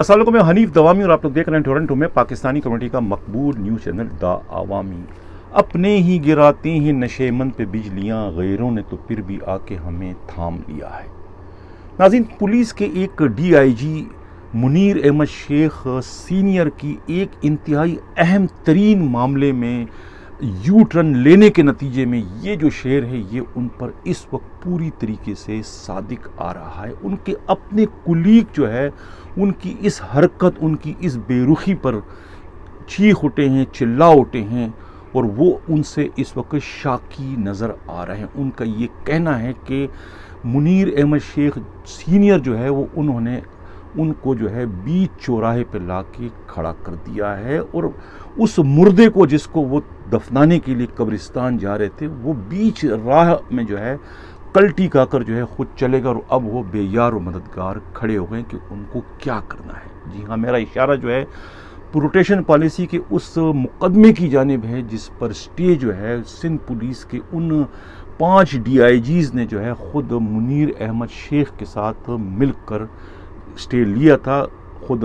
السلام علیکم، میں حنیف دوامی اور آپ لوگ دیکھ رہے ہیں ٹورنٹو میں پاکستانی کمیونٹی کا مقبول نیوز چینل دا عوامی۔ اپنے ہی گراتے ہیں نشے من پہ بجلیاں، غیروں نے تو پھر بھی آ کے ہمیں تھام لیا ہے۔ ناظرین، پولیس کے ایک D I G Munir Ahmad Sheikh senior کی ایک انتہائی اہم ترین معاملے میں یو ٹرن لینے کے نتیجے میں یہ جو شعر ہے یہ ان پر اس وقت پوری طریقے سے صادق آ رہا ہے۔ ان کے اپنے کلیگ جو ہے ان کی اس حرکت، ان کی اس بے رخی پر چیخ اٹھے ہیں، چلا اٹھے ہیں اور وہ ان سے اس وقت شاکی نظر آ رہے ہیں۔ ان کا یہ کہنا ہے کہ منیر احمد شیخ سینئر جو ہے وہ انہوں نے ان کو جو ہے بیچ چوراہے پہ لا کے کھڑا کر دیا ہے، اور اس مردے کو جس کو وہ دفنانے کے لیے قبرستان جا رہے تھے وہ بیچ راہ میں جو ہے کلٹی کا کر جو ہے خود چلے گا، اور اب وہ بے یار و مددگار کھڑے ہو گئے کہ ان کو کیا کرنا ہے۔ جی ہاں، میرا اشارہ جو ہے پروٹیکشن پالیسی کے اس مقدمے کی جانب ہے جس پر اسٹے جو ہے سندھ پولیس کے ان 5 ڈی آئی جیز نے جو ہے خود منیر احمد شیخ کے ساتھ مل کر اسٹے لیا تھا، خود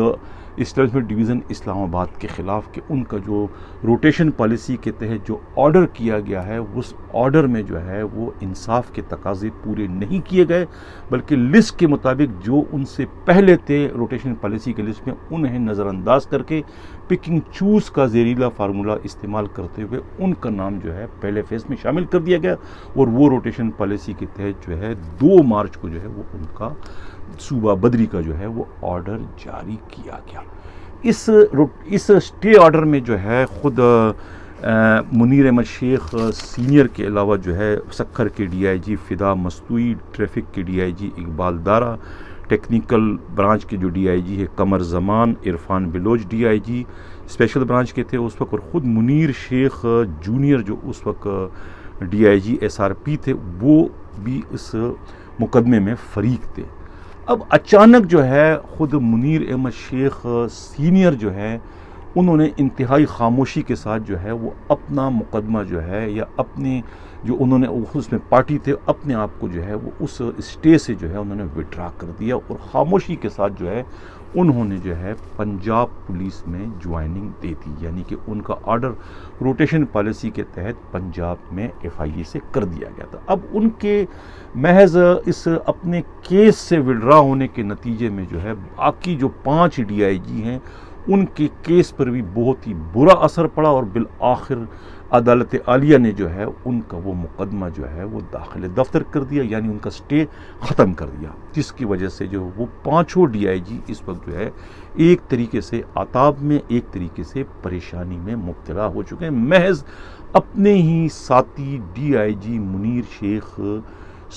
اسٹیبلشمنٹ ڈویژن اسلام آباد کے خلاف، کہ ان کا جو روٹیشن پالیسی کے تحت جو آرڈر کیا گیا ہے اس آرڈر میں جو ہے وہ انصاف کے تقاضے پورے نہیں کیے گئے، بلکہ لسٹ کے مطابق جو ان سے پہلے تھے روٹیشن پالیسی کے لسٹ میں انہیں نظر انداز کر کے پکنگ چوز کا زہریلا فارمولہ استعمال کرتے ہوئے ان کا نام جو ہے پہلے فیز میں شامل کر دیا گیا، اور وہ روٹیشن پالیسی کے تحت جو ہے 2 مارچ کو جو ہے وہ ان کا صوبہ بدری کا جو ہے وہ آرڈر جاری کیا گیا۔ اس اسٹے آرڈر میں جو ہے خود منیر احمد شیخ سینئر کے علاوہ جو ہے سکھر کے D I G Fida مستوی، traffic کے D I G Iqbal Dara, technical branch کے جو ڈی آئی جی ہے Qamar Zaman, Irfan Baloch D I G special branch کے تھے اس وقت، اور خود منیر شیخ جونیئر جو اس وقت D I G S R P تھے وہ بھی اس مقدمے میں فریق تھے۔ اب اچانک جو ہے خود منیر احمد شیخ سینئر جو ہے انہوں نے انتہائی خاموشی کے ساتھ جو ہے وہ اپنا مقدمہ جو ہے یا اپنے جو انہوں نے اس میں پارٹی تھے اپنے آپ کو جو ہے وہ اس اسٹے سے جو ہے انہوں نے وڈرا کر دیا، اور خاموشی کے ساتھ جو ہے انہوں نے جو ہے پنجاب پولیس میں جوائننگ دے دی، یعنی کہ ان کا آرڈر روٹیشن پالیسی کے تحت پنجاب میں ایف آئی اے سے کر دیا گیا تھا۔ اب ان کے محض اس اپنے کیس سے وڈرا ہونے کے نتیجے میں جو ہے باقی جو 5 ڈی آئی جی ہیں ان کے کیس پر بھی بہت ہی برا اثر پڑا، اور بالآخر عدالت عالیہ نے جو ہے ان کا وہ مقدمہ جو ہے وہ داخل دفتر کر دیا، یعنی ان کا اسٹے ختم کر دیا، جس کی وجہ سے جو وہ 5 ڈی آئی جی اس وقت جو ہے ایک طریقے سے عطاب میں، ایک طریقے سے پریشانی میں مبتلا ہو چکے ہیں، محض اپنے ہی ساتھی D I G Munir Sheikh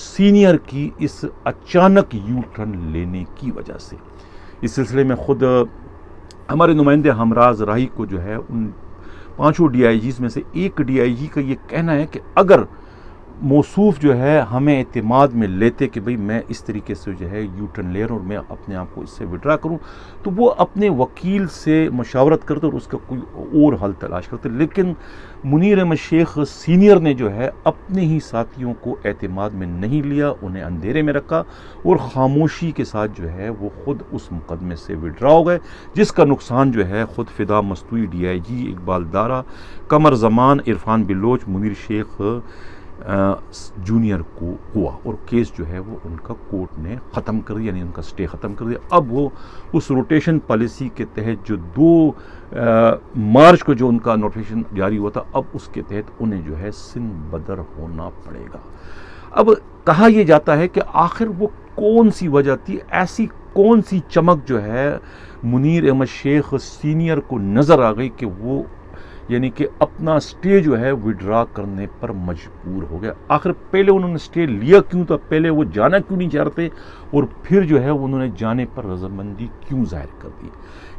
senior کی اس اچانک یو ٹرن لینے کی وجہ سے۔ اس سلسلے میں خود ہمارے نمائندے ہمراز راہی کو جو ہے ان 5 ڈی آئی جیز میں سے ایک ڈی آئی جی کا یہ کہنا ہے کہ اگر موصوف جو ہے ہمیں اعتماد میں لیتے کہ بھئی میں اس طریقے سے جو ہے یو ٹرن لے رہا ہوں اور میں اپنے آپ کو اس سے وڈرا کروں، تو وہ اپنے وکیل سے مشاورت کرتے اور اس کا کوئی اور حل تلاش کرتے، لیکن منیر احمد شیخ سینئر نے جو ہے اپنے ہی ساتھیوں کو اعتماد میں نہیں لیا، انہیں اندھیرے میں رکھا، اور خاموشی کے ساتھ جو ہے وہ خود اس مقدمے سے وڈرا ہو گئے، جس کا نقصان جو ہے خود فدا مستوی D I G Iqbal Dara, Qamar Zaman, Irfan Baloch, Munir Sheikh junior کو ہوا، اور کیس جو ہے وہ ان کا کورٹ نے ختم کر دیا، یعنی ان کا سٹے ختم کر دیا۔ اب وہ اس روٹیشن پالیسی کے تحت جو 2 مارچ کو جو ان کا نوٹیفیکیشن جاری ہوا تھا، اب اس کے تحت انہیں جو ہے سندھ بدر ہونا پڑے گا۔ اب کہا یہ جاتا ہے کہ آخر وہ کون سی وجہ تھی، ایسی کون سی چمک جو ہے منیر احمد شیخ سینئر کو نظر آ گئی کہ وہ یعنی کہ اپنا سٹے جو ہے وڈرا کرنے پر مجبور ہو گیا۔ آخر پہلے انہوں نے سٹے لیا کیوں تھا، پہلے وہ جانا کیوں نہیں چاہتے، اور پھر جو ہے انہوں نے جانے پر رضامندی کیوں ظاہر کر دی۔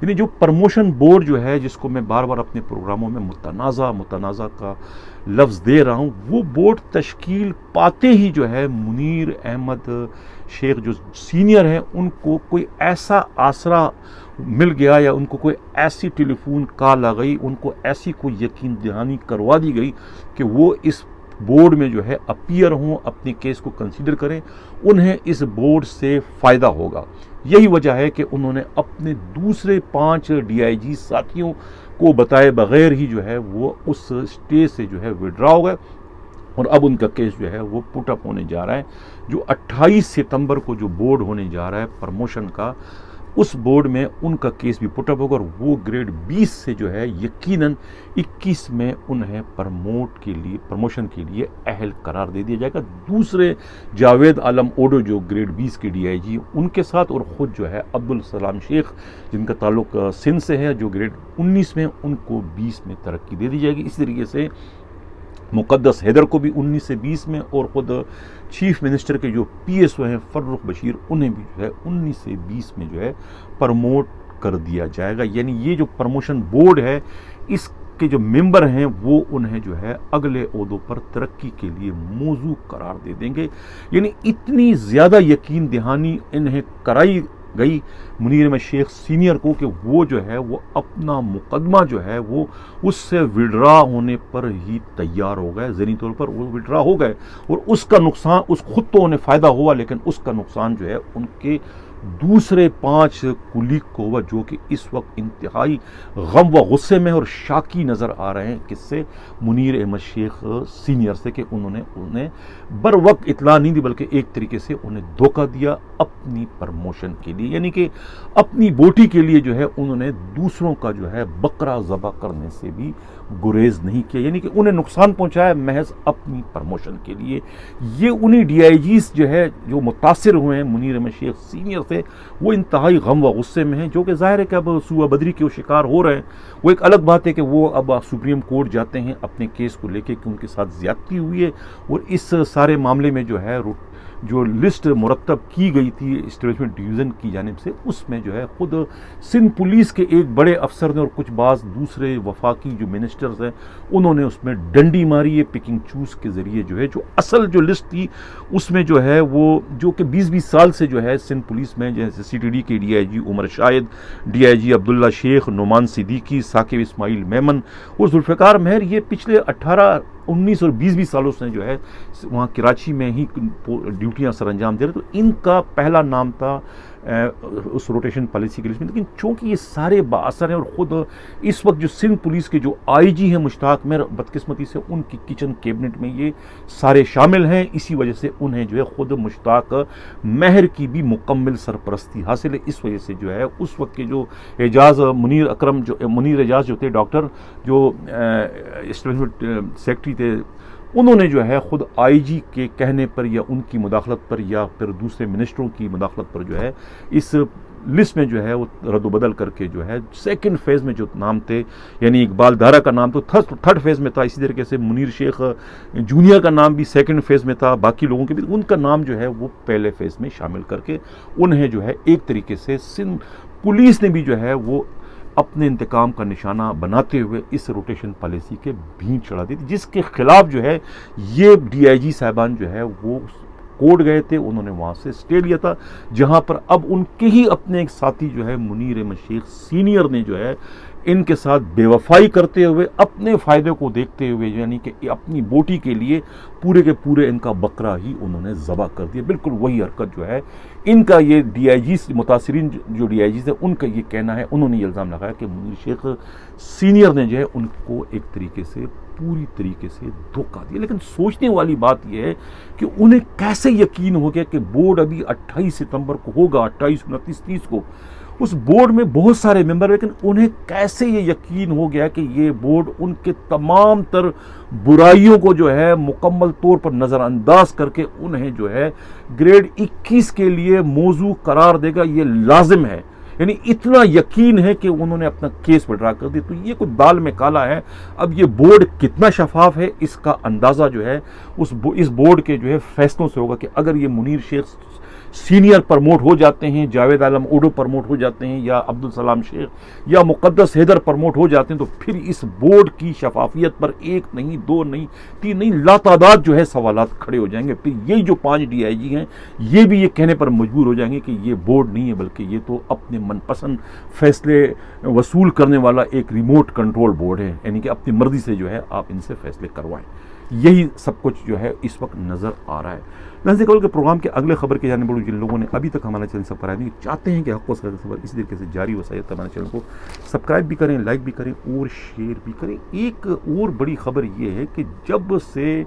یعنی جو پرموشن بورڈ جو ہے جس کو میں بار بار اپنے پروگراموں میں متنازع کا لفظ دے رہا ہوں، وہ بورڈ تشکیل پاتے ہی جو ہے منیر احمد شیخ جو سینئر ہیں ان کو کوئی ایسا آسرا مل گیا، یا ان کو کوئی ایسی ٹیلی فون کال آ گئی، ان کو ایسی کوئی یقین دہانی کروا دی گئی کہ وہ اس بورڈ میں جو ہے اپیئر ہوں، اپنے کیس کو کنسیڈر کریں، انہیں اس بورڈ سے فائدہ ہوگا۔ یہی وجہ ہے کہ انہوں نے اپنے دوسرے 5 DIG ساتھیوں کو بتائے بغیر ہی جو ہے وہ اس اسٹیج سے جو ہے وڈرا ہو گئے، اور اب ان کا کیس جو ہے وہ پٹ اپ ہونے جا رہا ہے۔ جو 28 ستمبر کو جو بورڈ ہونے جا رہا ہے پرموشن کا، اس بورڈ میں ان کا کیس بھی پٹ اپ ہوگا، اور وہ گریڈ 20 سے جو ہے یقیناً 21 میں انہیں پرموشن کے لیے اہل قرار دے دیا جائے گا۔ دوسرے جاوید عالم اوڈو جو گریڈ 20 کے DIG ان کے ساتھ، اور خود جو ہے عبدالسلام شیخ جن کا تعلق سندھ سے ہے جو گریڈ 19 میں، ان کو 20 میں ترقی دے دی جائے گی۔ اس طریقے سے مقدس حیدر کو بھی 19 سے 20 میں، اور خود چیف منسٹر کے جو PSO ہیں فرخ بشیر، انہیں بھی جو ہے 19 سے 20 میں جو ہے پرموٹ کر دیا جائے گا۔ یعنی یہ جو پرموشن بورڈ ہے، اس کے جو ممبر ہیں وہ انہیں جو ہے اگلے عہدوں پر ترقی کے لیے موزوں قرار دے دیں گے۔ یعنی اتنی زیادہ یقین دہانی انہیں کرائی گئی منیر احمد شیخ سینئر کو کہ وہ جو ہے وہ اپنا مقدمہ جو ہے وہ اس سے وڈرا ہونے پر ہی تیار ہو گئے، ذہنی طور پر وہ وڈرا ہو گئے، اور اس کا نقصان، اس خود تو انہیں فائدہ ہوا، لیکن اس کا نقصان جو ہے ان کے دوسرے 5 کولیگ کو ہوا، جو کہ اس وقت انتہائی غم و غصے میں اور شاکی نظر آ رہے ہیں کس سے، منیر احمد شیخ سینئر سے، کہ انہیں بر وقت اطلاع نہیں دی، بلکہ ایک طریقے سے انہیں دھوکہ دیا اپنی پرموشن کے لیے، یعنی کہ اپنی بوٹی کے لیے جو ہے انہوں نے دوسروں کا جو ہے بکرا ذبح کرنے سے بھی گریز نہیں کیا، یعنی کہ انہیں نقصان پہنچایا محض اپنی پرموشن کے لیے۔ یہ انہی DIGs جو ہے جو متاثر ہوئے ہیں منیر احمد شیخ سینئر سے، وہ انتہائی غم و غصے میں ہیں، جو کہ ظاہر ہے کہ اب صوبہ بدری کے وہ شکار ہو رہے ہیں۔ وہ ایک الگ بات ہے کہ وہ اب سپریم کورٹ جاتے ہیں اپنے کیس کو لے کے کہ ان کے ساتھ زیادتی ہوئی ہے، اور اس سارے معاملے میں جو ہے جو لسٹ مرتب کی گئی تھی اسٹیبلشمنٹ ڈویژن کی جانب سے، اس میں جو ہے خود سندھ پولیس کے ایک بڑے افسر نے اور کچھ بعض دوسرے وفاقی جو منسٹرز ہیں انہوں نے اس میں ڈنڈی ماری ہے پکنگ چوز کے ذریعے، جو ہے جو اصل جو لسٹ تھی اس میں جو ہے وہ جو کہ 20 سال سے جو ہے سندھ پولیس میں، جیسے CTD کے DIG عمر شاہد، DIG عبداللہ شیخ، نعمان صدیقی، ثاقب اسماعیل میمن اور ذوالفقار مہر، یہ پچھلے 18، 19 اور 20 سالوں سے جو ہے وہاں کراچی میں ہی ڈیوٹیاں سر انجام دے رہے، تو ان کا پہلا نام تھا اس روٹیشن پالیسی کے لسٹ میں، لیکن چونکہ یہ سارے بااثر ہیں، اور خود اس وقت جو سندھ پولیس کے جو IG ہیں مشتاق مہر، بدقسمتی سے ان کی کچن کیبنٹ میں یہ سارے شامل ہیں، اسی وجہ سے انہیں جو ہے خود مشتاق مہر کی بھی مکمل سرپرستی حاصل ہے۔ اس وجہ سے جو ہے اس وقت کے جو منیر اعجاز جو تھے ڈاکٹر، جو اسٹیبلشمنٹ سیکرٹری تھے، انہوں نے جو ہے خود IG کے کہنے پر یا ان کی مداخلت پر یا پھر دوسرے منسٹروں کی مداخلت پر جو ہے اس لسٹ میں جو ہے وہ رد و بدل کر کے جو ہے سیکنڈ فیز میں جو نام تھے، یعنی اقبال دارا کا نام تو تھرڈ فیز میں تھا، اسی طریقے سے منیر شیخ جونیئر کا نام بھی سیکنڈ فیز میں تھا، باقی لوگوں کے بھی ان کا نام جو ہے وہ پہلے فیز میں شامل کر کے انہیں جو ہے ایک طریقے سے سندھ پولیس نے بھی جو ہے وہ اپنے انتقام کا نشانہ بناتے ہوئے اس روٹیشن پالیسی کے بھینٹ چڑھا دی تھی، جس کے خلاف جو ہے یہ DIG صاحبان جو ہے وہ کورٹ گئے تھے، انہوں نے وہاں سے اسٹے لیا تھا، جہاں پر اب ان کے ہی اپنے ایک ساتھی جو ہے منیر احمد شیخ سینئر نے جو ہے ان کے ساتھ بے وفائی کرتے ہوئے اپنے فائدے کو دیکھتے ہوئے، یعنی کہ اپنی بوٹی کے لیے پورے کے پورے ان کا بکرا ہی انہوں نے ذبح کر دیا۔ بالکل وہی حرکت جو ہے ان کا، یہ DIGs متاثرین جو DIGs ہیں ان کا یہ کہنا ہے، انہوں نے یہ الزام لگایا کہ منیر شیخ سینئر نے جو ہے ان کو ایک طریقے سے پوری طریقے سے دھوکہ دیا۔ لیکن سوچنے والی بات یہ ہے کہ انہیں کیسے یقین ہو گیا کہ بورڈ ابھی 28 ستمبر کو ہوگا، 28، 29، 30 کو اس بورڈ میں بہت سارے ممبر، لیکن انہیں کیسے یہ یقین ہو گیا کہ یہ بورڈ ان کے تمام تر برائیوں کو جو ہے مکمل طور پر نظر انداز کر کے انہیں جو ہے گریڈ 21 کے لیے موضوع قرار دے گا، یہ لازم ہے۔ یعنی اتنا یقین ہے کہ انہوں نے اپنا کیس وڈرا کر دیا۔ تو یہ کوئی دال میں کالا ہے۔ اب یہ بورڈ کتنا شفاف ہے اس کا اندازہ جو ہے اس بورڈ کے جو ہے فیصلوں سے ہوگا، کہ اگر یہ منیر شیخ سینئر پرموٹ ہو جاتے ہیں، جاوید عالم اوڈو پرموٹ ہو جاتے ہیں، یا عبدالسلام شیخ یا مقدس حیدر پرموٹ ہو جاتے ہیں، تو پھر اس بورڈ کی شفافیت پر 1 نہیں 2 نہیں 3 نہیں لاتعداد جو ہے سوالات کھڑے ہو جائیں گے۔ پھر یہی جو 5 DIG ہیں یہ بھی یہ کہنے پر مجبور ہو جائیں گے کہ یہ بورڈ نہیں ہے، بلکہ یہ تو اپنے من پسند فیصلے وصول کرنے والا ایک ریموٹ کنٹرول بورڈ ہے، یعنی کہ اپنی مرضی سے جو ہے آپ ان سے فیصلے کروائیں۔ یہی سب کچھ جو ہے اس وقت نظر آ رہا ہے۔ ناظرین کل کے پروگرام کے اگلے خبر کی جانب بڑھوں، جن لوگوں نے ابھی تک ہمارا چینل سبسکرائب نہیں چاہتے ہیں کہ حق و صحت خبر اسی طریقے سے جاری وسائل ہمارے چینل کو سبسکرائب بھی کریں، لائک بھی کریں اور شیئر بھی کریں۔ ایک اور بڑی خبر یہ ہے کہ جب سے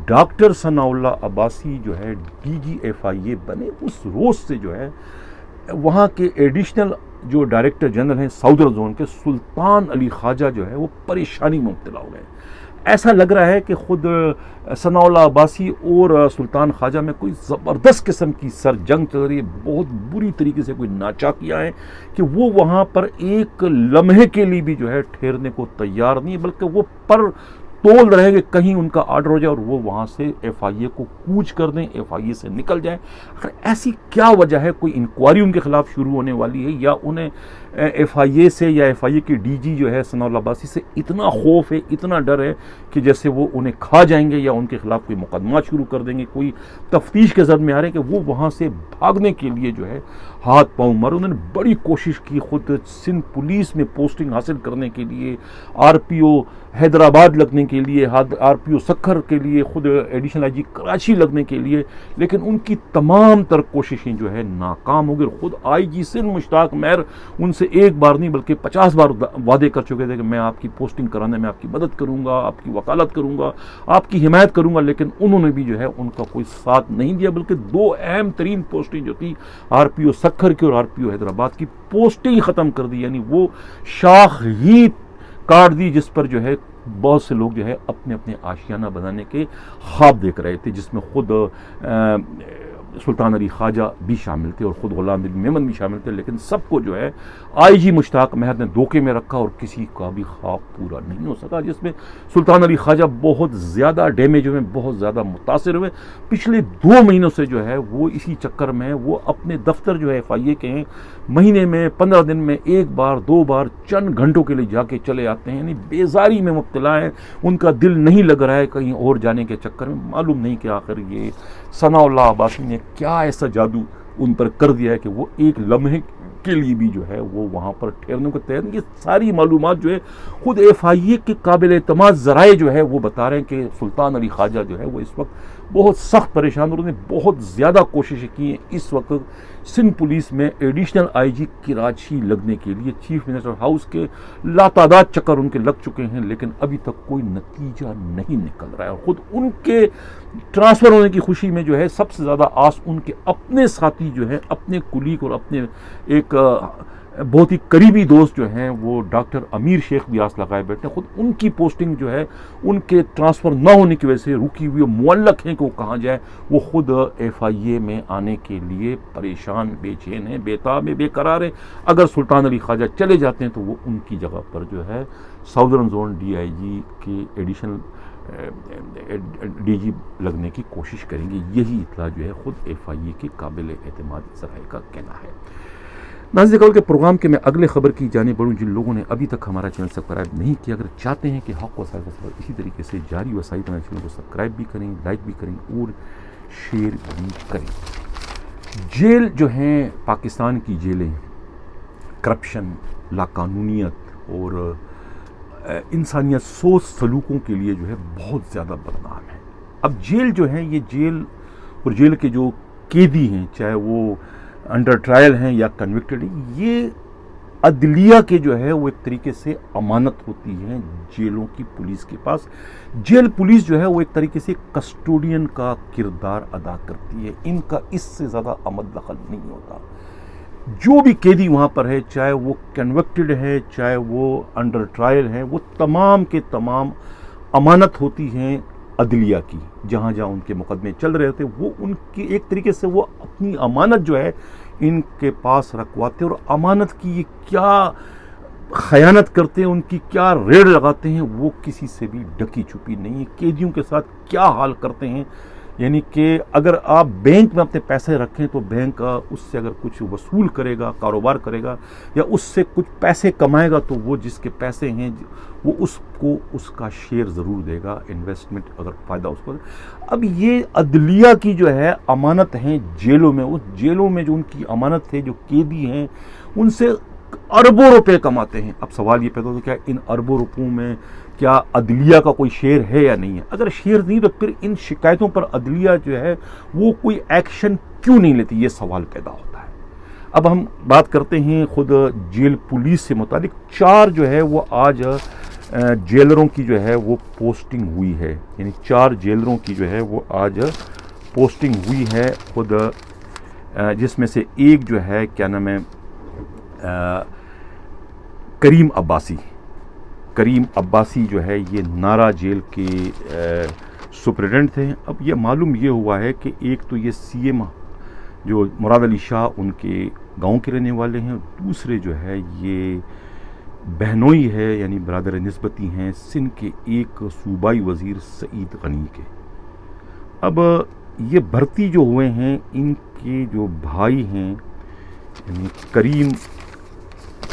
ڈاکٹر ثناء اللہ عباسی جو ہے DGFIA بنے، اس روز سے جو ہے وہاں کے ایڈیشنل جو ڈائریکٹر جنرل ہیں ساؤدرن زون کے سلطان علی خواجہ جو ہے وہ پریشانی میں مبتلا ہو گئے۔ ایسا لگ رہا ہے کہ خود ثناء اللہ عباسی اور سلطان خواجہ میں کوئی زبردست قسم کی سر جنگ چل رہی ہے، بہت بری طریقے سے کوئی ناچاکیاں ہیں کہ وہ وہاں پر ایک لمحے کے لیے بھی جو ہے ٹھہرنے کو تیار نہیں، بلکہ وہ پر تول رہے کہ کہیں ان کا آرڈر ہو جائے اور وہ وہاں سے FIA کو کوچ کر دیں، FIA سے نکل جائیں۔ آخر ایسی کیا وجہ ہے؟ کوئی انکوائری ان کے خلاف شروع ہونے والی ہے یا انہیں FIA سے یا FIA کی DG جو ہے ثناء اللہ عباسی سے اتنا خوف ہے، اتنا ڈر ہے کہ جیسے وہ انہیں کھا جائیں گے یا ان کے خلاف کوئی مقدمات شروع کر دیں گے، کوئی تفتیش کے زد میں آ رہے ہیں کہ وہ وہاں سے بھاگنے کے لیے جو ہے ہاتھ پاؤں مارے۔ انہوں نے بڑی کوشش کی خود سندھ پولیس میں پوسٹنگ حاصل کرنے کے لیے، RPO حیدرآباد لگنے کے لیے، RPO سکھر کے لیے، خود ایڈیشنل IG کراچی لگنے کے لیے، لیکن ان کی تمام تر کوششیں جو ہے ناکام ہو گئی۔ خود IG سندھ مشتاق مہر ان سے ایک بار نہیں بلکہ 50 بار وعدے کر چکے تھے کہ میں آپ کی پوسٹنگ کرانے میں آپ کی مدد کروں گا، آپ کی وکالت کروں گا، آپ کی حمایت کروں گا، لیکن انہوں نے بھی جو ہے ان کا کوئی ساتھ نہیں دیا، بلکہ دو اہم ترین پوسٹیں جو تھی RPO سکھر کی اور RPO حیدرآباد کی پوسٹیں ہی ختم کر دی، یعنی وہ شاخ ہی کاٹ دی جس پر جو ہے بہت سے لوگ جو ہے اپنے اپنے آشیانہ بنانے کے خواب دیکھ رہے تھے، جس میں خود سلطان علی خواجہ بھی شامل تھے اور خود غلام نبی میمن بھی شامل تھے، لیکن سب کو جو ہے IG مشتاق مہر نے دھوکے میں رکھا اور کسی کا بھی خواب پورا نہیں ہو سکا، جس میں سلطان علی خواجہ بہت زیادہ ڈیمیج ہوئے، بہت زیادہ متاثر ہوئے۔ پچھلے 2 مہینوں سے جو ہے وہ اسی چکر میں وہ اپنے دفتر جو ہے FIA کے ہیں، مہینے میں 15 دن میں 1 بار 2 بار چند گھنٹوں کے لیے جا کے چلے آتے ہیں، یعنی بیزاری میں مبتلا ہیں، ان کا دل نہیں لگ رہا ہے کہیں اور جانے کے چکر میں۔ معلوم نہیں کہ آخر یہ ثناء اللہ عباسی نے کیا ایسا جادو ان پر کر دیا ہے کہ وہ ایک لمحے کے لیے بھی جو ہے وہ وہاں پر ٹھہرنے کو تیار نہیں۔ یہ ساری معلومات جو ہے خود FIA کے قابل اعتماد ذرائع جو ہے وہ بتا رہے ہیں کہ سلطان علی خواجہ جو ہے وہ اس وقت بہت سخت پریشان، انہوں نے بہت زیادہ کوششیں کی ہیں اس وقت سندھ پولیس میں ایڈیشنل IG کراچی لگنے کے لیے۔ چیف منسٹر ہاؤس کے لاتعداد چکر ان کے لگ چکے ہیں، لیکن ابھی تک کوئی نتیجہ نہیں نکل رہا ہے، اور خود ان کے ٹرانسفر ہونے کی خوشی میں جو ہے سب سے زیادہ آس ان کے اپنے ساتھی جو ہیں، اپنے کلیگ اور اپنے ایک بہت ہی قریبی دوست جو ہیں وہ ڈاکٹر امیر شیخ بھی آس لگائے بیٹھے ہیں۔ خود ان کی پوسٹنگ جو ہے ان کے ٹرانسفر نہ ہونے کی وجہ سے رکی ہوئی، معلق ہیں کہ وہ کہاں جائے۔ وہ خود FIA میں آنے کے لیے پریشان، بے چین ہیں، بے تاب ہیں، بے قرار ہیں۔ اگر سلطان علی خواجہ چلے جاتے ہیں تو وہ ان کی جگہ پر جو ہے ساؤدرن زون DIG کے ایڈیشنل DG لگنے کی کوشش کریں گے۔ یہی اطلاع جو ہے خود FIA کے قابل اعتماد ذرائع کا کہنا ہے۔ ناظرین کل کے پروگرام کے میں اگلے خبر کی جانب بڑھوں، جن لوگوں نے ابھی تک ہمارا چینل سبسکرائب نہیں کیا، اگر چاہتے ہیں کہ حق و صحت خبر اسی طریقے سے جاری وسائل ہمارے چینل کو سبسکرائب بھی کریں، لائک بھی کریں اور شیئر بھی کریں۔ جیل جو ہیں پاکستان کی جیلیں کرپشن، لاقانونیت اور انسانیت سوچ سلوکوں کے لیے جو ہے بہت زیادہ بدنام ہے۔ اب جیل جو ہے، یہ جیل اور جیل کے جو قیدی ہیں، چاہے وہ انڈر ٹرائل ہیں یا کنوکٹڈ ہیں، یہ عدلیہ کے جو ہے وہ ایک طریقے سے امانت ہوتی ہے جیلوں کی پولیس کے پاس۔ جیل پولیس جو ہے وہ ایک طریقے سے کسٹوڈین کا کردار ادا کرتی ہے، ان کا اس سے زیادہ عمل دخل نہیں ہوتا۔ جو بھی قیدی وہاں پر ہے، چاہے وہ کنوکٹڈ ہے چاہے وہ انڈر ٹرائل ہیں، وہ تمام کے تمام امانت ہوتی ہیں عدلیہ کی۔ جہاں جہاں ان کے مقدمے چل رہے ہوتے وہ ان کی ایک طریقے سے وہ اپنی امانت جو ہے ان کے پاس رکھواتے ہیں، اور امانت کی یہ کیا خیانت کرتے ہیں، ان کی کیا ریڑ لگاتے ہیں، وہ کسی سے بھی ڈکی چھپی نہیں ہے۔ قیدیوں کے ساتھ کیا حال کرتے ہیں، یعنی کہ اگر آپ بینک میں اپنے پیسے رکھیں تو بینک اس سے اگر کچھ وصول کرے گا، کاروبار کرے گا یا اس سے کچھ پیسے کمائے گا تو وہ جس کے پیسے ہیں وہ اس کو اس کا شیئر ضرور دے گا، انویسٹمنٹ اگر فائدہ اس کو۔ اب یہ عدلیہ کی جو ہے امانت ہیں جیلوں میں، اس جیلوں میں جو ان کی امانت ہے، جو قیدی ہیں ان سے اربوں روپے کماتے ہیں۔ اب سوال یہ پیدا ہوتا ہے کہ ان اربوں روپوں میں کیا عدلیہ کا کوئی شیر ہے یا نہیں ہے؟ اگر شیر نہیں تو پھر ان شکایتوں پر عدلیہ جو ہے وہ کوئی ایکشن کیوں نہیں لیتی، یہ سوال پیدا ہوتا ہے۔ اب ہم بات کرتے ہیں خود جیل پولیس سے متعلق۔ 4 جو ہے وہ آج جیلروں کی جو ہے وہ پوسٹنگ ہوئی ہے، یعنی 4 جیلروں کی جو ہے وہ آج پوسٹنگ ہوئی ہے خود، جس میں سے ایک جو ہے کیا نام ہے کریم عباسی جو ہے یہ نارا جیل کے سپرڈنٹ تھے۔ اب یہ معلوم یہ ہوا ہے کہ ایک تو یہ سی ایم جو مراد علی شاہ ان کے گاؤں کے رہنے والے ہیں، دوسرے جو ہے یہ بہنوئی ہے یعنی برادر نسبتی ہیں سندھ کے ایک صوبائی وزیر سعید غنی کے۔ اب یہ بھرتی جو ہوئے ہیں ان کے جو بھائی ہیں یعنی کریم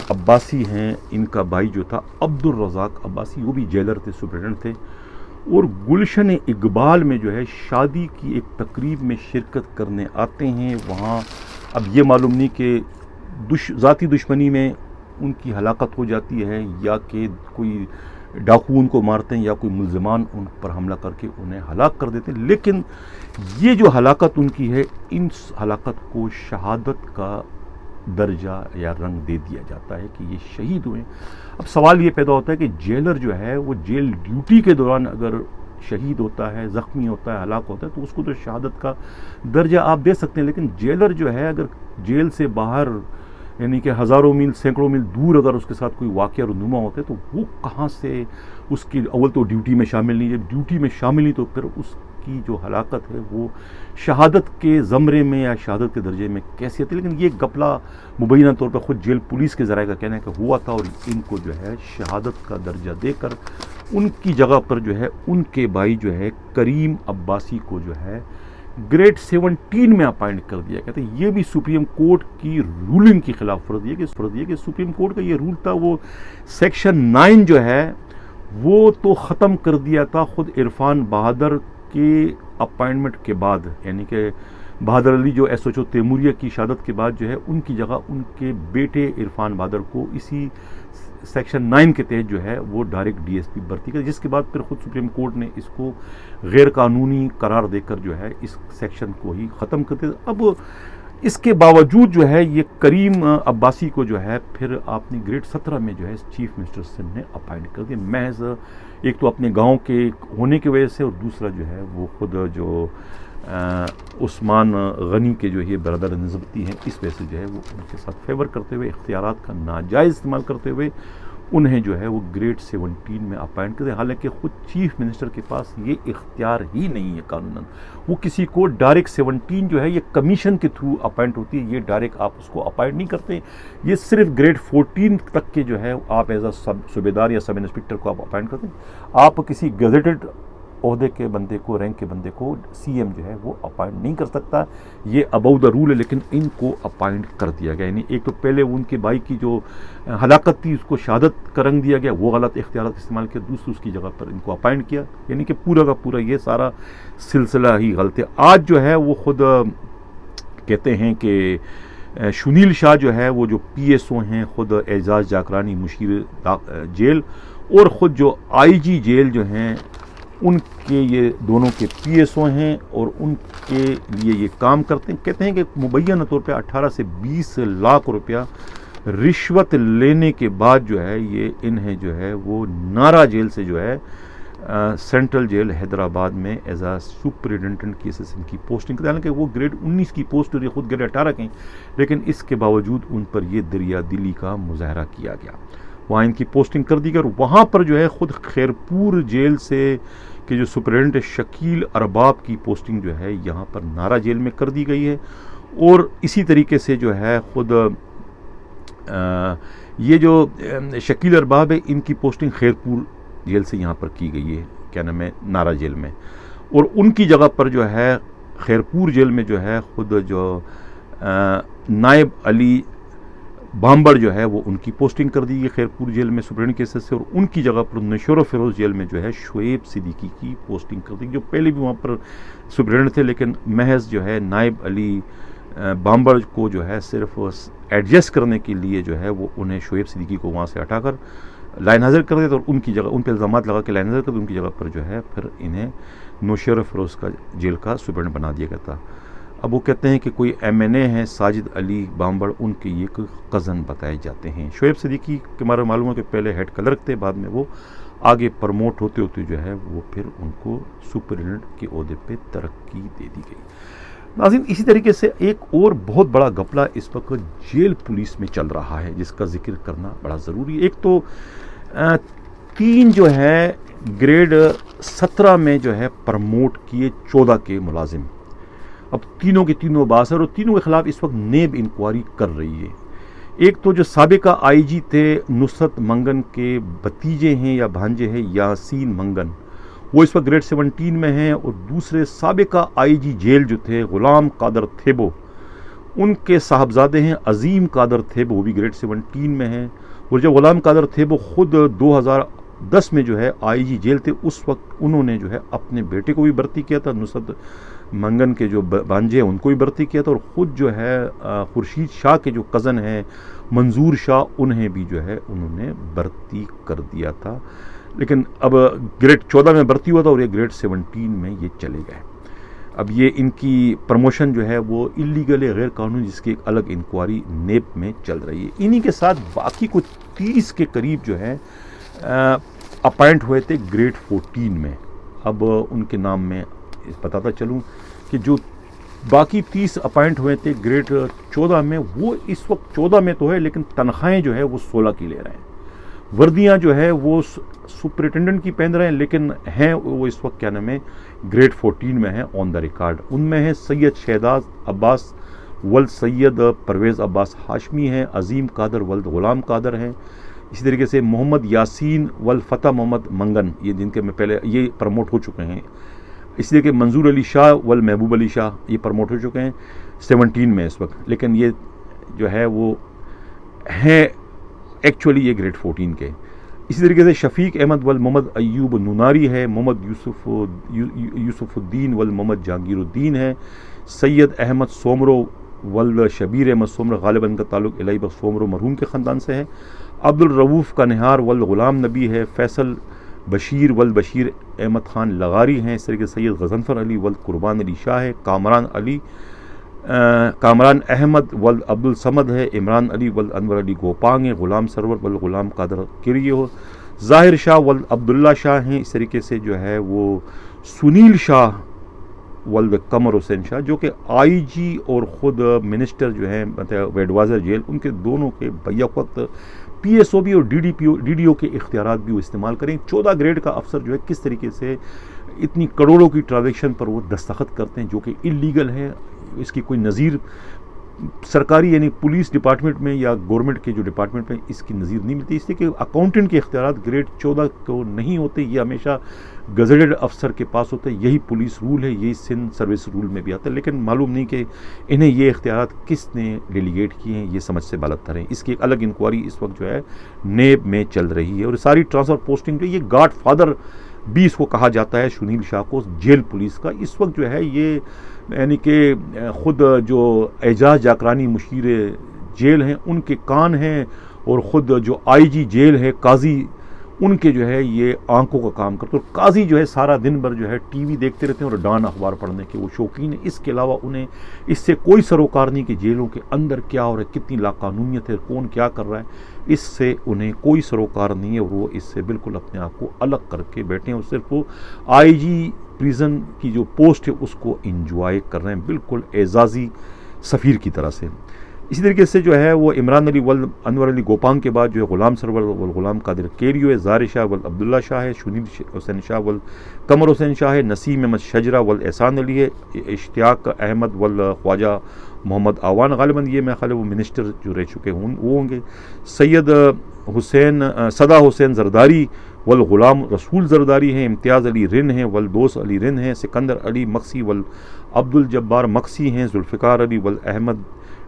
عباسی ہیں، ان کا بھائی جو تھا عبدالرزاق عباسی، وہ بھی جیلر تھے، سپرڈنٹ تھے، اور گلشن اقبال میں جو ہے شادی کی ایک تقریب میں شرکت کرنے آتے ہیں وہاں۔ اب یہ معلوم نہیں کہ ذاتی دشمنی میں ان کی ہلاکت ہو جاتی ہے یا کہ کوئی ڈاکو ان کو مارتے ہیں یا کوئی ملزمان ان پر حملہ کر کے انہیں ہلاک کر دیتے ہیں، لیکن یہ جو ہلاکت ان کی ہے، ان ہلاکت کو شہادت کا درجہ یا رنگ دے دیا جاتا ہے کہ یہ شہید ہوئے۔ اب سوال یہ پیدا ہوتا ہے کہ جیلر جو ہے وہ جیل ڈیوٹی کے دوران اگر شہید ہوتا ہے، زخمی ہوتا ہے، ہلاک ہوتا ہے تو اس کو تو شہادت کا درجہ آپ دے سکتے ہیں، لیکن جیلر جو ہے اگر جیل سے باہر یعنی کہ ہزاروں میل سینکڑوں میل دور اگر اس کے ساتھ کوئی واقعہ رونما ہوتا ہے تو وہ کہاں سے اس کی اول تو ڈیوٹی میں شامل نہیں، جب ڈیوٹی میں شامل نہیں تو پھر اس کی جو ہلاکت ہے وہ شہادت کے زمرے میں یا شہادت کے درجے میں کیسے آتی ہے۔ لیکن یہ گپلا مبینہ طور پر خود جیل پولیس کے ذرائع کا کہنا ہے کہ ہوا تھا اور ان کو جو ہے شہادت کا درجہ دے کر ان کی جگہ پر جو ہے ان کے بھائی جو ہے کریم عباسی کو جو ہے گریڈ 17 میں اپائنٹ کر دیا گیا تھا۔ یہ بھی سپریم کورٹ کی رولنگ کی خلاف ورزی ہے کہ سپریم کورٹ کا یہ رول تھا، وہ سیکشن 9 جو ہے وہ تو ختم کر دیا تھا خود عرفان بہادر کے اپائنٹمنٹ کے بعد، یعنی کہ بہادر علی جو ایس ایچ او تیموریہ کی شہادت کے بعد جو ہے ان کی جگہ ان کے بیٹے عرفان بہادر کو اسی سیکشن 9 کے تحت جو ہے وہ ڈائریکٹ ڈی ایس پی بھرتی کر، جس کے بعد پھر خود سپریم کورٹ نے اس کو غیر قانونی قرار دے کر جو ہے اس سیکشن کو ہی ختم کر دیا۔ اب اس کے باوجود جو ہے یہ کریم عباسی کو جو ہے پھر آپ نے گریڈ 17 میں جو ہے چیف منسٹر سندھ نے اپائنٹ کر دیا، محض ایک تو اپنے گاؤں کے ہونے کی وجہ سے اور دوسرا جو ہے وہ خود جو عثمان غنی کے جو یہ برادر نسبتی ہیں اس وجہ سے جو ہے وہ ان کے ساتھ فیور کرتے ہوئے اختیارات کا ناجائز استعمال کرتے ہوئے انہیں جو ہے وہ گریڈ 17 میں اپائنٹ کرتے، حالانکہ خود چیف منسٹر کے پاس یہ اختیار ہی نہیں ہے قانوناً۔ وہ کسی کو ڈائریکٹ 17 جو ہے یہ کمیشن کے تھرو اپائنٹ ہوتی ہے، یہ ڈائریکٹ آپ اس کو اپائنٹ نہیں کرتے، یہ صرف گریڈ 14 تک کے جو ہے آپ ایز اے صوبیدار یا سب انسپکٹر کو آپ اپائنٹ کرتے ہیں۔ آپ کسی گزیٹڈ عہدے کے بندے کو، رینک کے بندے کو سی ایم جو ہے وہ اپائنٹ نہیں کر سکتا، یہ اباؤٹ دا رول ہے، لیکن ان کو اپائنٹ کر دیا گیا۔ یعنی ایک تو پہلے ان کے بھائی کی جو ہلاکت تھی اس کو شہادت کا رنگ دیا گیا، وہ غلط اختیارات استعمال کیا، دوسری اس کی جگہ پر ان کو اپائنٹ کیا، یعنی کہ پورا کا پورا یہ سارا سلسلہ ہی غلط ہے۔ آج جو ہے وہ خود کہتے ہیں کہ شنیل شاہ جو ہے وہ جو پی ایس او ہیں خود اعزاز جاکرانی مشیر جیل اور خود جو آئی جی جیل جو ہیں ان کے یہ دونوں کے پی ایس او ہیں اور ان کے لیے یہ کام کرتے ہیں۔ کہتے ہیں کہ مبینہ طور پہ 18 سے 20 لاکھ روپیہ رشوت لینے کے بعد جو ہے یہ انہیں جو ہے وہ نارا جیل سے جو ہے سینٹرل جیل حیدرآباد میں ایز اے سپرنٹینڈنٹ کی اسسٹنٹ کی پوسٹنگ کرتے ہیں، حالانکہ وہ گریڈ 19 کی پوسٹ اور یہ خود گریڈ 18 کے ہیں، لیکن اس کے باوجود ان پر یہ دریا دلی کا مظاہرہ کیا گیا، وہاں ان کی پوسٹنگ کر دی گئی، اور وہاں پر جو ہے خود خیرپور جیل سے کہ جو سپرنٹینڈنٹ شکیل ارباب کی پوسٹنگ جو ہے یہاں پر نارا جیل میں کر دی گئی ہے، اور اسی طریقے سے جو ہے خود یہ جو شکیل ارباب ہے ان کی پوسٹنگ خیرپور جیل سے یہاں پر کی گئی ہے، کیا نام ہے، نارا جیل میں، اور ان کی جگہ پر جو ہے خیرپور جیل میں جو ہے خود جو نائب علی بامبڑ جو ہے وہ ان کی پوسٹنگ کر دی گئی خیرپور جیل میں سپرنٹینڈنٹ کیسز سے، اور ان کی جگہ پر نشور و فیروز جیل میں جو ہے شعیب صدیقی کی پوسٹنگ کر دی گئی، جو پہلے بھی وہاں پر سپرنٹینڈنٹ تھے، لیکن محض جو ہے نائب علی بامبڑ کو جو ہے صرف ایڈجسٹ کرنے کے لیے جو ہے وہ انہیں شعیب صدیقی کو وہاں سے ہٹا کر لائن حاضر کر دیتا اور ان کی جگہ ان پہ الزامات لگا کے لائن حاضر کر دے، ان کی جگہ پر جو ہے پھر انہیں نوشہرہ فیروز کا جیل کا سپرنٹ بنا دیا گیا تھا۔ اب وہ کہتے ہیں کہ کوئی MNA ہیں ساجد علی بامبڑ، ان کے یہ کوئی کزن بتائے جاتے ہیں۔ شعیب صدیقی کے بارے میں معلوم ہے کہ پہلے ہیڈ کلرک تھے، بعد میں وہ آگے پروموٹ ہوتے ہوتے جو ہے وہ پھر ان کو سپرنٹینڈنٹ کے عہدے پہ ترقی دے دی گئی۔ ناظرین، اسی طریقے سے ایک اور بہت بڑا گھپلہ اس وقت جیل پولیس میں چل رہا ہے جس کا ذکر کرنا بڑا ضروری ہے۔ ایک تو 3 جو ہے گریڈ 17 میں جو ہے پروموٹ کیے 14 کے ملازم، اب تینوں کے تینوں باثر اور تینوں کے خلاف اس وقت نیب انکوائری کر رہی ہے۔ ایک تو جو سابقہ IG تھے نصرت منگن کے بھتیجے ہیں یا بھانجے ہیں یاسین منگن، وہ اس وقت گریڈ 17 میں ہیں، اور دوسرے سابقہ IG جیل جو تھے غلام قادر تھیبو، ان کے صاحبزادے ہیں عظیم قادر تھیبو، وہ بھی گریڈ 17 میں ہیں۔ اور جب غلام قادر تھیبو خود 2010 میں جو ہے IG جیل تھے، اس وقت انہوں نے جو ہے اپنے بیٹے کو بھی بھرتی کیا تھا، نصرت منگن کے جو بانجے ہیں ان کو بھی بھرتی کیا تھا، اور خود جو ہے خورشید شاہ کے جو کزن ہیں منظور شاہ، انہیں بھی جو ہے انہوں نے بھرتی کر دیا تھا۔ لیکن اب گریڈ 14 میں بھرتی ہوا تھا اور یہ گریڈ 17 میں یہ چلے گئے۔ اب یہ ان کی پروموشن جو ہے وہ اللیگل ہے، غیر قانونی، جس کی ایک الگ انکوائری نیب میں چل رہی ہے۔ انہی کے ساتھ باقی کچھ 30 کے قریب جو ہے اپائنٹ ہوئے تھے گریڈ 14 میں۔ اب ان کے نام میں بتاتا چلوں کہ جو باقی 30 اپائنٹ ہوئے تھے گریڈ 14 میں، وہ اس وقت 14 میں تو ہے لیکن تنخواہیں جو ہے وہ 16 کی لے رہے ہیں۔ وردیاں جو ہے وہ سپرنٹینڈنٹ کی پہن رہے ہیں، لیکن ہیں وہ اس وقت کیا نام ہے گریڈ 14 میں ہیں آن دا ریکارڈ۔ ان میں ہیں سید شہداز عباس ولد سید پرویز عباس ہاشمی ہیں، عظیم قادر ولد غلام قادر ہیں، اسی طریقے سے محمد یاسین ولد فتح محمد منگن، یہ جن کے میں پہلے یہ پروموٹ ہو چکے ہیں، اسی طریقے منظور علی شاہ ول محبوب علی شاہ، یہ پروموٹ ہو چکے ہیں 17 میں اس وقت، لیکن یہ جو ہے وہ ہیں ایکچولی یہ گریڈ 14 کے۔ اسی طریقے سے شفیق احمد ول محمد ایوب نوناری ہے، محمد یوسف الدین ول محمد جہانگیر الدین ہے، سید احمد سومرو ولد شبیر احمد سومرو، غالباً کا تعلق الہی بخش سومرو مرحوم کے خاندان سے ہے، عبد الرؤوف کا نہار ولد غلام نبی ہے، فیصل بشیر ولد بشیر احمد خان لغاری ہیں، اس طریقے سے سید غضنفر علی ولد قربان علی شاہ ہے، کامران احمد ولد عبد الصمد ہے، عمران علی ولد انور علی گوپانگ ہے، غلام سرور ولد غلام قادر کریو، ظاہر شاہ ولد عبداللہ شاہ ہیں، اس طریقے سے جو ہے وہ سنیل شاہ ولد قمر حسین شاہ، جو کہ IG اور خود منسٹر جو ہیں ایڈوائزر جیل، ان کے دونوں کے بیک وقت PSO بھی اور DDO کے اختیارات بھی وہ استعمال کریں۔ 14 گریڈ کا افسر جو ہے کس طریقے سے اتنی کروڑوں کی ٹرانزیکشن پر وہ دستخط کرتے ہیں جو کہ اللیگل ہے، اس کی کوئی نظیر سرکاری یعنی پولیس ڈپارٹمنٹ میں یا گورنمنٹ کے جو ڈپارٹمنٹ میں اس کی نظیر نہیں ملتی۔ اس لیے کہ اکاؤنٹنٹ کے اختیارات گریڈ 14 کو نہیں ہوتے، یہ ہمیشہ گزٹڈ افسر کے پاس ہوتا ہے، یہی پولیس رول ہے، یہی سندھ سروس رول میں بھی آتا ہے، لیکن معلوم نہیں کہ انہیں یہ اختیارات کس نے ڈیلیگیٹ کیے ہیں، یہ سمجھ سے بالاتر ہیں۔ اس کی ایک الگ انکوائری اس وقت جو ہے نیب میں چل رہی ہے، اور ساری ٹرانسفر پوسٹنگ جو یہ گاڈ فادر بھی اس کو کہا جاتا ہے سنیل شاہ کو جیل پولیس کا، اس وقت جو ہے یہ یعنی کہ خود جو اعجاز جاکرانی مشیر جیل ہیں ان کے کان ہیں، اور خود جو IG جیل ہے قاضی، ان کے جو ہے یہ آنکھوں کا کام کرتے، اور قاضی جو ہے سارا دن بھر جو ہے TV دیکھتے رہتے ہیں اور ڈان اخبار پڑھنے کے وہ شوقین ہیں۔ اس کے علاوہ انہیں اس سے کوئی سروکار نہیں کہ جیلوں کے اندر کیا ہو رہا ہے، کتنی لاقانونیت ہے، کون کیا کر رہا ہے، اس سے انہیں کوئی سروکار نہیں ہے، اور وہ اس سے بالکل اپنے آپ کو الگ کر کے بیٹھے ہیں، اور صرف وہ IG پریزن کی جو پوسٹ ہے اس کو انجوائے کر رہے ہیں بالکل اعزازی سفیر کی طرح سے۔ اسی طریقے سے جو ہے وہ عمران علی ولد انور علی گوپانگ کے بعد جو ہے غلام سرور ولد غلام قادر کیریو ہے، ظاہر شاہ ولد عبداللہ شاہ ہے، سنیل حسین شاہ ولد قمر حسین شاہ ہے، نسیم احمد شجرہ ولد احسان علی ہے، اشتیاق احمد ولد خواجہ محمد آوان، غالباً یہ میں خیال وہ منسٹر جو رہ چکے ہوں وہ ہوں گے، سید صدا حسین زرداری ولد غلام رسول زرداری ہیں، امتیاز علی رن ہیں ولد دوس علی رن ہیں، سکندر علی مکسی ولد عبد الجبار مکسی ہیں، ذوالفقار علی ولد احمد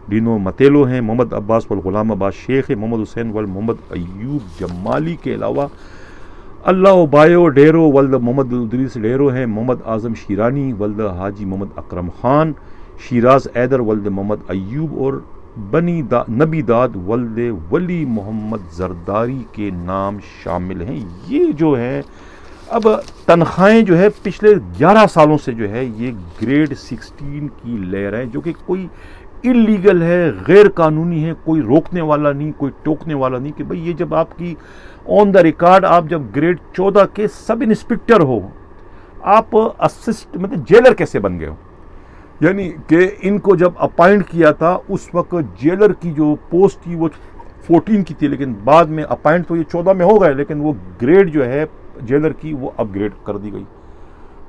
ڈینو متیلو ہیں، محمد عباس ولد غلام عباس شیخ ہے، محمد حسین ولد محمد ایوب جمالی کے علاوہ اللہ بایو ڈیرو ولد محمد ادریس ڈیرو ہیں، محمد اعظم شیرانی ولد حاجی محمد اکرم خان، شیراز ایدر ولد محمد ایوب، اور نبی داد ولد ولی محمد زرداری کے نام شامل ہیں. یہ جو ہے اب تنخواہیں جو ہے پچھلے 11 سالوں سے جو ہے یہ گریڈ 16 کی لے رہے ہیں، جو کہ کوئی اللیگل ہے، غیر قانونی ہے، کوئی روکنے والا نہیں، کوئی ٹوکنے والا نہیں کہ بھئی یہ جب آپ کی آن دا ریکارڈ آپ جب گریڈ 14 کے سب انسپکٹر ہو، آپ مطلب جیلر کیسے بن گئے ہو؟ یعنی کہ ان کو جب اپائنٹ کیا تھا اس وقت جیلر کی جو پوسٹ تھی وہ 14 کی تھی، لیکن بعد میں اپائنٹ تو یہ 14 میں ہو گئے، لیکن وہ گریڈ جو ہے جیلر کی وہ اپ گریڈ کر دی گئی.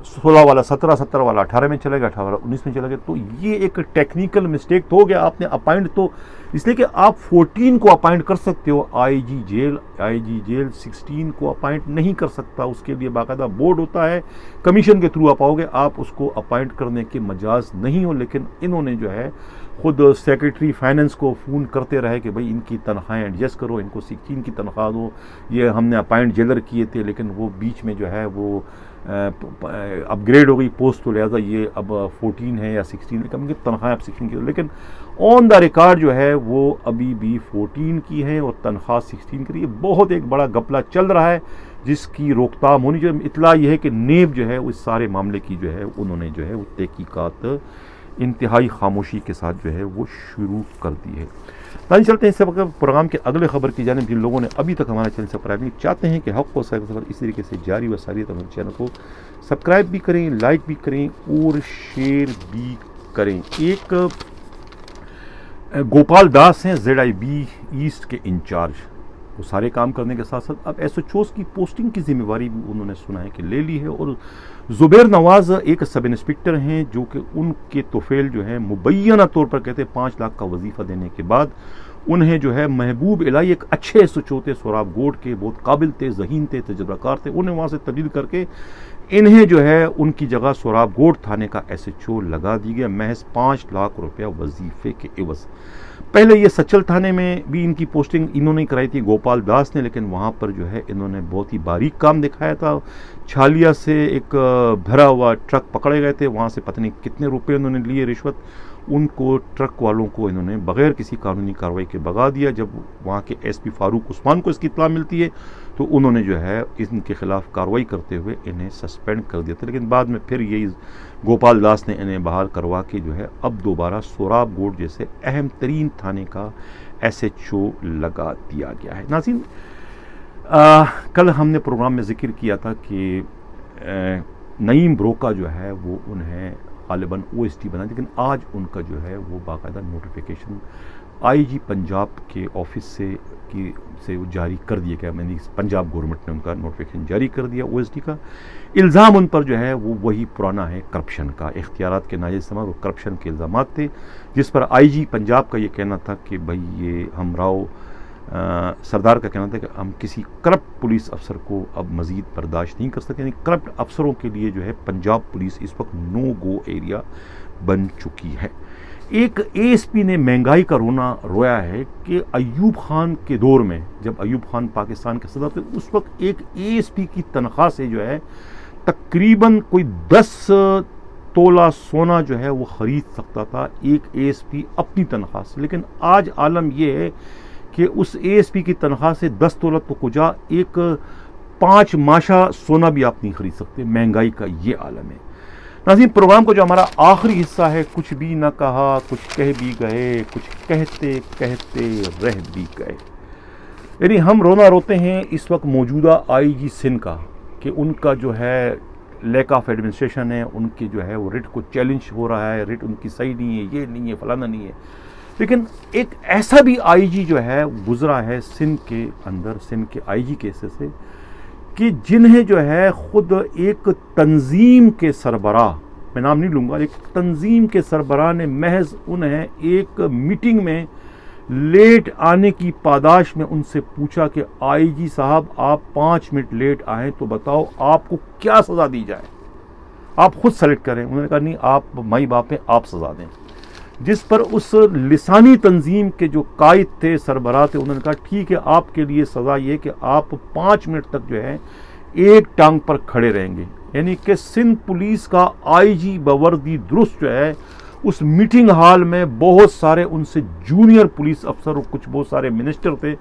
16 والا 17، 17 والا 18 میں چلے گا، 18 والا 19 میں چلے گا. تو یہ ایک ٹیکنیکل مسٹیک تو ہو گیا. آپ نے اپائنٹ تو اس لیے کہ آپ 14 کو اپائنٹ کر سکتے ہو، آئی جی جیل 16 کو اپائنٹ نہیں کر سکتا. اس کے لیے باقاعدہ بورڈ ہوتا ہے، کمیشن کے تھرو آپ آؤ گے، آپ اس کو اپائنٹ کرنے کے مجاز نہیں ہو. لیکن انہوں نے جو ہے خود سیکرٹری فائننس کو فون کرتے رہے کہ بھئی ان کی تنخواہیں ایڈجسٹ کرو، ان کو 16 کی تنخواہ دو. یہ ہم نے اپائنٹ جیلر کیے تھے، لیکن وہ بیچ میں جو ہے وہ اپ گریڈ ہو گئی پوسٹ، تو لہٰذا یہ اب 14 ہے یا 16 ہے، کم کی تنخواہیں اب 16 کی. لیکن آن دا ریکارڈ جو ہے وہ ابھی بھی 14 کی ہے اور تنخواہ 16 کی. یہ بہت ایک بڑا گپلہ چل رہا ہے جس کی روک تھام ہونی چاہیے. اطلاع یہ ہے کہ نیب جو ہے اس سارے معاملے کی جو ہے انہوں نے جو ہے وہ تحقیقات انتہائی خاموشی کے ساتھ جو ہے وہ شروع کر دی ہے. تاکہ چلتے ہیں اس وقت پروگرام کے اگلے خبر کی جانب. جن لوگوں نے ابھی تک ہمارا چینل سبسکرائب نہیں چاہتے ہیں کہ حق و سفر اس طریقے سے جاری و ساری تو ہمارے چینل کو سبسکرائب بھی کریں، لائک بھی کریں اور شیئر بھی کریں. ایک گوپال داس ہیں ZIB ایسٹ کے انچارج، وہ سارے کام کرنے کے ساتھ ساتھ اب SHOs کی پوسٹنگ کی ذمہ داری بھی انہوں نے سنا ہے کہ لے لی ہے. اور زبیر نواز ایک سب انسپکٹر ہیں جو کہ ان کے توفیل جو ہے مبینہ طور پر کہتے ہیں 5 لاکھ کا وظیفہ دینے کے بعد انہیں جو ہے محبوب الہی ایک اچھے SHO تھے سوراب گوڈ کے، بہت قابل تھے، ذہین تھے، تجربہ کار تھے، انہیں وہاں سے تبدیل کر کے انہیں جو ہے ان کی جگہ سوراب گوڈ تھانے کا SHO لگا دی گیا محض 5 لاکھ روپیہ وظیفے کے عوض. پہلے یہ سچل تھانے میں بھی ان کی پوسٹنگ انہوں نے کرائی تھی گوپال داس نے، لیکن وہاں پر جو ہے انہوں نے بہت ہی باریک کام دکھایا تھا. چھالیا سے ایک بھرا ہوا ٹرک پکڑے گئے تھے، وہاں سے پتہ نہیں کتنے روپے انہوں نے لیے رشوت. ان کو ٹرک والوں کو انہوں نے بغیر کسی قانونی کارروائی کے بھگا دیا. جب وہاں کے SP فاروق عثمان کو اس کی اطلاع ملتی ہے تو انہوں نے جو ہے ان کے خلاف کارروائی کرتے ہوئے انہیں سسپینڈ کر دیا تھا. لیکن بعد میں پھر یہ گوپال داس نے انہیں بحال کروا کے جو ہے اب دوبارہ سوراب گوڈ جیسے اہم ترین تھانے کا SHO لگا دیا گیا ہے. ناظرین، کل ہم نے پروگرام میں ذکر کیا تھا کہ نعیم بروکا جو ہے وہ انہیں غالباً OSD بنا، لیکن آج ان کا جو ہے وہ باقاعدہ نوٹیفیکیشن IG پنجاب کے آفس سے جاری کر دیا گیا. میں نے پنجاب گورنمنٹ نے ان کا نوٹیفیکیشن جاری کر دیا OSD کا. الزام ان پر جو ہے وہ وہی پرانا ہے کرپشن کا، اختیارات کے ناجائز استعمال اور کرپشن کے الزامات تھے، جس پر IG پنجاب کا یہ کہنا تھا کہ بھئی یہ ہم راؤ سردار کا کہنا تھا کہ ہم کسی کرپٹ پولیس افسر کو اب مزید برداشت نہیں کر سکتے. یعنی کرپٹ افسروں کے لیے جو ہے پنجاب پولیس اس وقت نو گو ایریا بن چکی ہے. ایک ASP نے مہنگائی کا رویا ہے کہ ایوب خان کے دور میں، جب ایوب خان پاکستان کے صدر تھے، اس وقت ایک ASP کی تنخواہ سے جو ہے تقریباً کوئی 10 تولہ سونا جو ہے وہ خرید سکتا تھا ایک ASP اپنی تنخواہ سے. لیکن آج عالم یہ ہے کہ اس ASP کی تنخواہ سے 10 تولہ تو کجا ایک 5 ماشا سونا بھی آپ نہیں خرید سکتے. مہنگائی کا یہ عالم ہے. ناظرین، پروگرام کو جو ہمارا آخری حصہ ہے، کچھ بھی نہ کہا، کچھ کہہ بھی گئے، کچھ کہتے کہتے رہ بھی گئے. یعنی ہم رونا روتے ہیں اس وقت موجودہ IG سندھ کا کہ ان کا جو ہے لیک آف ایڈمنسٹریشن ہے، ان کے جو ہے وہ ریٹ کو چیلنج ہو رہا ہے، ریٹ ان کی صحیح نہیں ہے، یہ نہیں ہے، فلانا نہیں ہے. لیکن ایک ایسا بھی IG جو ہے گزرا ہے سندھ کے اندر، سندھ کے IG کے حصے سے، کہ جنہیں جو ہے خود ایک تنظیم کے سربراہ، میں نام نہیں لوں گا، ایک تنظیم کے سربراہ نے محض انہیں ایک میٹنگ میں لیٹ آنے کی پاداش میں ان سے پوچھا کہ IG صاحب آپ 5 منٹ لیٹ آئیں تو بتاؤ آپ کو کیا سزا دی جائے، آپ خود سلیکٹ کریں. انہوں نے کہا نہیں، آپ مائی باپ ہیں، آپ سزا دیں. جس پر اس لسانی تنظیم کے جو قائد تھے، سربراہ تھے، انہوں نے کہا ٹھیک ہے، آپ کے لیے سزا یہ کہ آپ 5 منٹ تک جو ہے ایک ٹانگ پر کھڑے رہیں گے. یعنی کہ سندھ پولیس کا IG بوردی درست جو ہے اس میٹنگ ہال میں بہت سارے ان سے جونیئر پولیس افسر اور کچھ بہت سارے منسٹر تھے،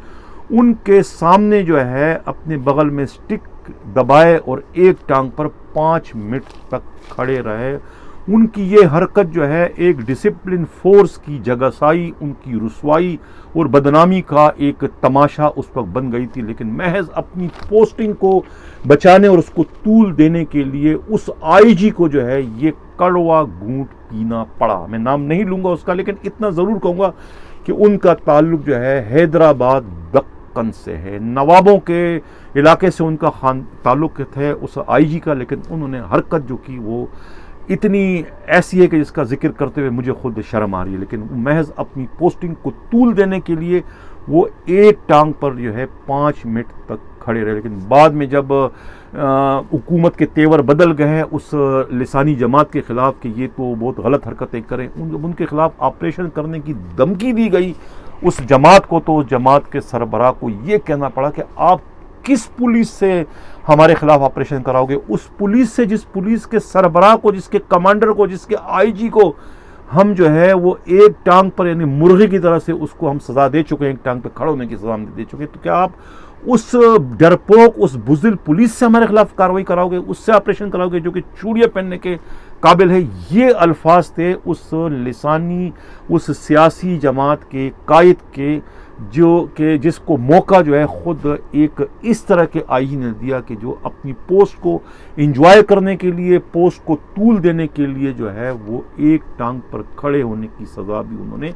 ان کے سامنے جو ہے اپنے بغل میں سٹک دبائے اور ایک ٹانگ پر 5 منٹ تک کھڑے رہے۔ ان کی یہ حرکت جو ہے ایک ڈسپلن فورس کی جگہسائی، ان کی رسوائی اور بدنامی کا ایک تماشا اس وقت بن گئی تھی، لیکن محض اپنی پوسٹنگ کو بچانے اور اس کو طول دینے کے لیے اس آئی جی کو جو ہے یہ کڑوا گھونٹ پینا پڑا۔ میں نام نہیں لوں گا اس کا، لیکن اتنا ضرور کہوں گا کہ ان کا تعلق جو ہے حیدرآباد دکن سے ہے، نوابوں کے علاقے سے ان کا تعلق ہے اس آئی جی کا، لیکن انہوں نے حرکت جو کی وہ اتنی ایسی ہے کہ جس کا ذکر کرتے ہوئے مجھے خود شرم آ رہی ہے، لیکن محض اپنی پوسٹنگ کو طول دینے کے لیے وہ ایک ٹانگ پر جو ہے 5 منٹ تک کھڑے رہے۔ لیکن بعد میں جب حکومت کے تیور بدل گئے اس لسانی جماعت کے خلاف کہ یہ تو بہت غلط حرکتیں کریں، ان کے خلاف آپریشن کرنے کی دھمکی دی گئی اس جماعت کو، تو اس جماعت کے سربراہ کو یہ کہنا پڑا کہ آپ کس پولیس سے ہمارے خلاف آپریشن کراؤ گے؟ اس پولیس سے جس پولیس کے سربراہ کو، جس کے کمانڈر کو، جس کے آئی جی کو ہم جو ہے وہ ایک ٹانگ پر یعنی مرغی کی طرح سے اس کو ہم سزا دے چکے ہیں، ایک ٹانگ پہ کھڑے ہونے کی سزا ہم دے چکے ہیں، تو کیا آپ اس ڈرپوک، اس بزدل پولیس سے ہمارے خلاف کارروائی کراؤ گے، اس سے آپریشن کراؤ گے جو کہ چوڑیاں پہننے کے قابل ہے؟ یہ الفاظ تھے اس لسانی، اس سیاسی جماعت کے قائد کے، جو کہ جس کو موقع جو ہے خود ایک اس طرح کے آئی جی نے دیا کہ جو اپنی پوسٹ کو انجوائے کرنے کے لیے، پوسٹ کو طول دینے کے لیے جو ہے وہ ایک ٹانگ پر کھڑے ہونے کی سزا بھی انہوں نے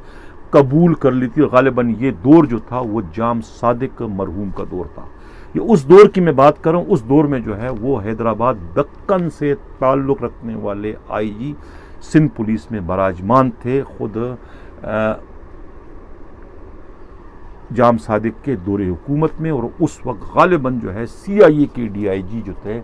قبول کر لی تھی۔ غالباً یہ دور جو تھا وہ جام صادق مرحوم کا دور تھا۔ یہ اس دور کی میں بات کروں، اس دور میں جو ہے وہ حیدرآباد دکن سے تعلق رکھنے والے آئی جی سندھ پولیس میں براجمان تھے، خود جام صادق کے دور حکومت میں، اور اس وقت غالباً جو ہے سی آئی اے کے ڈی آئی جی جو تھے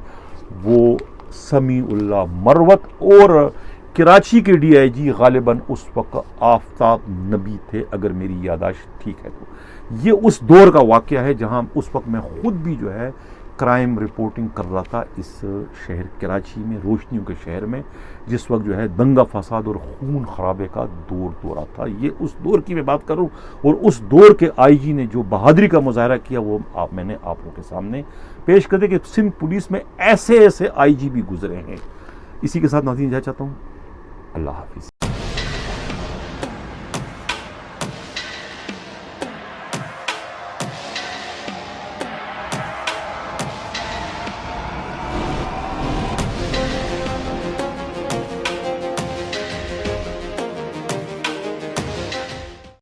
وہ سمیع اللہ مروت، اور کراچی کے ڈی آئی جی غالباً اس وقت آفتاب نبی تھے، اگر میری یادداشت ٹھیک ہے تو۔ یہ اس دور کا واقعہ ہے جہاں اس وقت میں خود بھی جو ہے کرائم رپورٹنگ کر رہا تھا اس شہر کراچی میں، روشنیوں کے شہر میں، جس وقت جو ہے دنگا فساد اور خون خرابے کا دورہ تھا۔ یہ اس دور کی میں بات کروں، اور اس دور کے آئی جی نے جو بہادری کا مظاہرہ کیا وہ میں نے آپ لوگوں کے سامنے پیش کر دیا کہ سندھ پولیس میں ایسے آئی جی بھی گزرے ہیں۔ اسی کے ساتھ ناظرین جانا چاہتا ہوں، اللہ حافظ۔